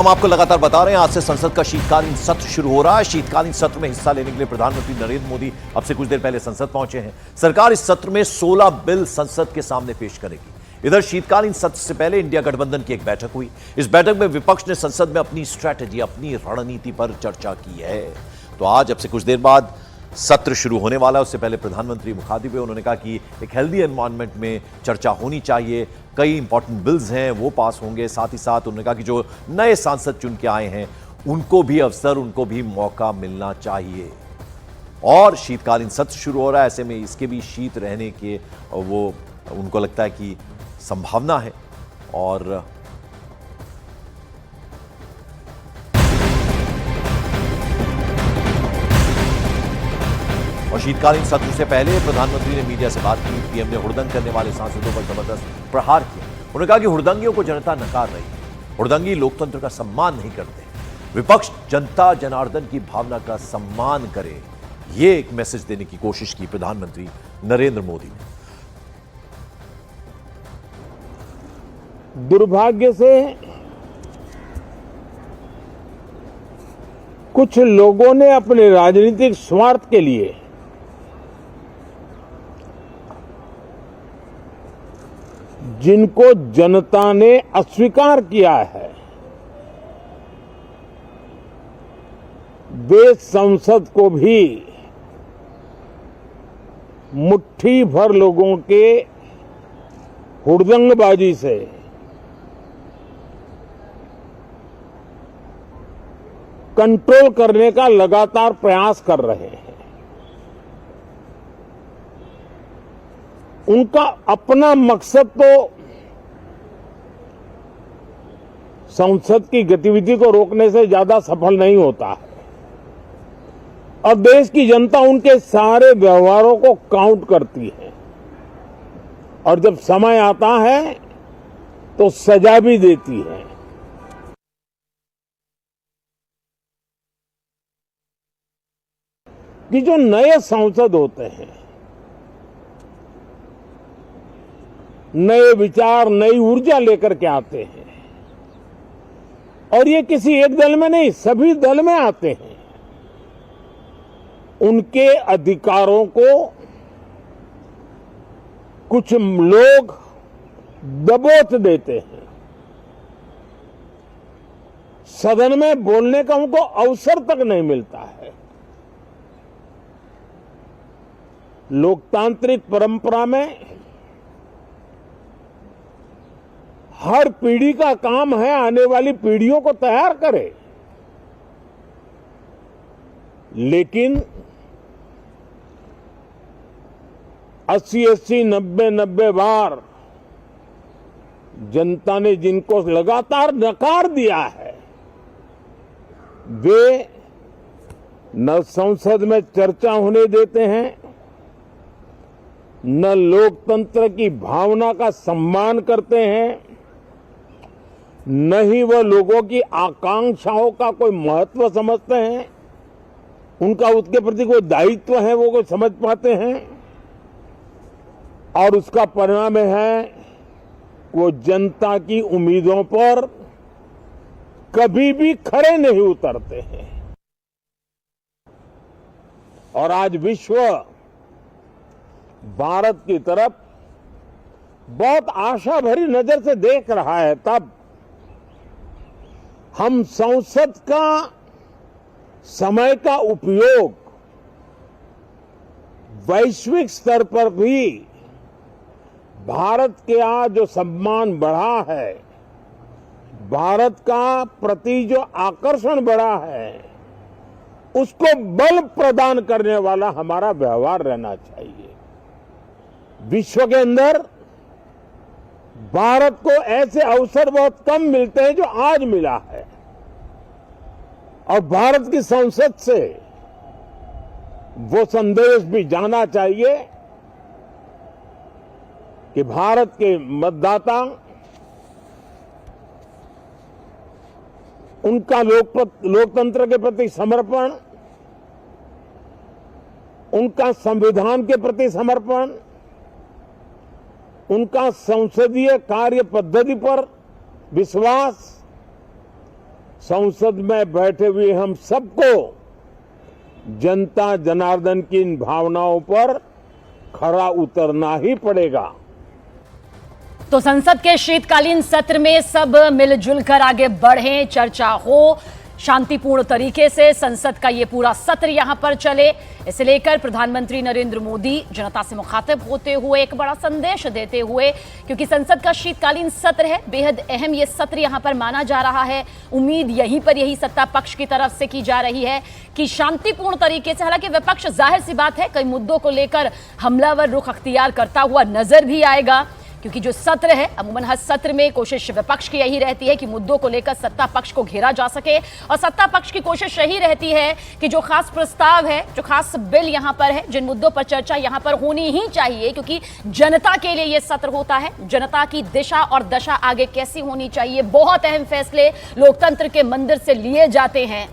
हम आपको लगातार बता रहे हैं, आज से संसद का शीतकालीन सत्र शुरू हो रहा है। शीतकालीन सत्र में हिस्सा लेने के लिए प्रधानमंत्री नरेंद्र मोदी अब से कुछ देर पहले संसद पहुंचे हैं। सरकार इस सत्र में 16 बिल संसद के सामने पेश करेगी। इधर शीतकालीन सत्र से पहले इंडिया गठबंधन की एक बैठक हुई। इस बैठक में विपक्ष ने संसद में अपनी स्ट्रैटेजी, अपनी रणनीति पर चर्चा की है। तो आज अब से कुछ देर बाद सत्र शुरू होने वाला है। उससे पहले प्रधानमंत्री मुखातिब हुए, उन्होंने कहा कि एक हेल्दी एनवायरनमेंट में चर्चा होनी चाहिए। कई इंपॉर्टेंट बिल्स हैं वो पास होंगे। साथ ही साथ उन्होंने कहा कि जो नए सांसद चुन के आए हैं उनको भी अवसर, उनको भी मौका मिलना चाहिए। और शीतकालीन सत्र शुरू हो रहा है, ऐसे में इसके भी शीत रहने के वो उनको लगता है कि संभावना है। और शीतकालीन सत्र से पहले प्रधानमंत्री ने मीडिया से बात की। पीएम ने हुड़दंग करने वाले सांसदों पर जबरदस्त प्रहार किया। उन्होंने कहा कि हुड़दंगियों को जनता नकार रही है, हुड़दंगी लोकतंत्र का सम्मान नहीं करते। विपक्ष जनता जनार्दन की भावना का सम्मान करे, ये एक मैसेज देने की कोशिश की प्रधानमंत्री नरेंद्र मोदी ने। दुर्भाग्य से कुछ लोगों ने अपने राजनीतिक स्वार्थ के लिए जिनको जनता ने अस्वीकार किया है, वे संसद को भी मुट्ठी भर लोगों के हुड़दंगबाजी से कंट्रोल करने का लगातार प्रयास कर रहे हैं। उनका अपना मकसद तो संसद की गतिविधि को रोकने से ज्यादा सफल नहीं होता है, और देश की जनता उनके सारे व्यवहारों को काउंट करती है, और जब समय आता है तो सजा भी देती है। कि जो नए सांसद होते हैं, नए विचार, नई ऊर्जा लेकर के आते हैं, और ये किसी एक दल में नहीं, सभी दल में आते हैं। उनके अधिकारों को कुछ लोग दबोच देते हैं। सदन में बोलने का उनको अवसर तक नहीं मिलता है। लोकतांत्रिक परंपरा में हर पीढ़ी का काम है आने वाली पीढ़ियों को तैयार करे, लेकिन 80-80, 90-90 बार जनता ने जिनको लगातार नकार दिया है, वे न संसद में चर्चा होने देते हैं, न लोकतंत्र की भावना का सम्मान करते हैं, न ही वह लोगों की आकांक्षाओं का कोई महत्व समझते हैं, उनका उसके प्रति कोई दायित्व है वो कोई समझ पाते हैं। और उसका परिणाम है वो जनता की उम्मीदों पर कभी भी खरे नहीं उतरते हैं। और आज विश्व भारत की तरफ बहुत आशा भरी नजर से देख रहा है, तब हम संसद का समय का उपयोग वैश्विक स्तर पर भी भारत के आज जो सम्मान बढ़ा है, भारत का प्रति जो आकर्षण बढ़ा है, उसको बल प्रदान करने वाला हमारा व्यवहार रहना चाहिए। विश्व के अंदर भारत को ऐसे अवसर बहुत कम मिलते हैं जो आज मिला है, और भारत की संसद से वो संदेश भी जाना चाहिए कि भारत के मतदाता उनका लोकतंत्र के प्रति समर्पण, उनका संविधान के प्रति समर्पण, उनका संसदीय कार्य पद्धति पर विश्वास संसद में बैठे हुए हम सबको जनता जनार्दन की इन भावनाओं पर खरा उतरना ही पड़ेगा। तो संसद के शीतकालीन सत्र में सब मिलजुल कर आगे बढ़ें, चर्चा हो, शांतिपूर्ण तरीके से संसद का ये पूरा सत्र यहां पर चले। इसे लेकर प्रधानमंत्री नरेंद्र मोदी जनता से मुखातिब होते हुए एक बड़ा संदेश देते हुए, क्योंकि संसद का शीतकालीन सत्र है, बेहद अहम ये सत्र यहां पर माना जा रहा है। उम्मीद यही सत्ता पक्ष की तरफ से की जा रही है कि शांतिपूर्ण तरीके से, हालांकि विपक्ष जाहिर सी बात है कई मुद्दों को लेकर हमलावर रुख अख्तियार करता हुआ नजर भी आएगा, क्योंकि जो सत्र है अमूमन हर सत्र में कोशिश विपक्ष की यही रहती है कि मुद्दों को लेकर सत्ता पक्ष को घेरा जा सके, और सत्ता पक्ष की कोशिश यही रहती है कि जो खास प्रस्ताव है, जो खास बिल यहां पर है, जिन मुद्दों पर चर्चा यहां पर होनी ही चाहिए, क्योंकि जनता के लिए यह सत्र होता है, जनता की दिशा और दशा आगे कैसी होनी चाहिए, बहुत अहम फैसले लोकतंत्र के मंदिर से लिए जाते हैं।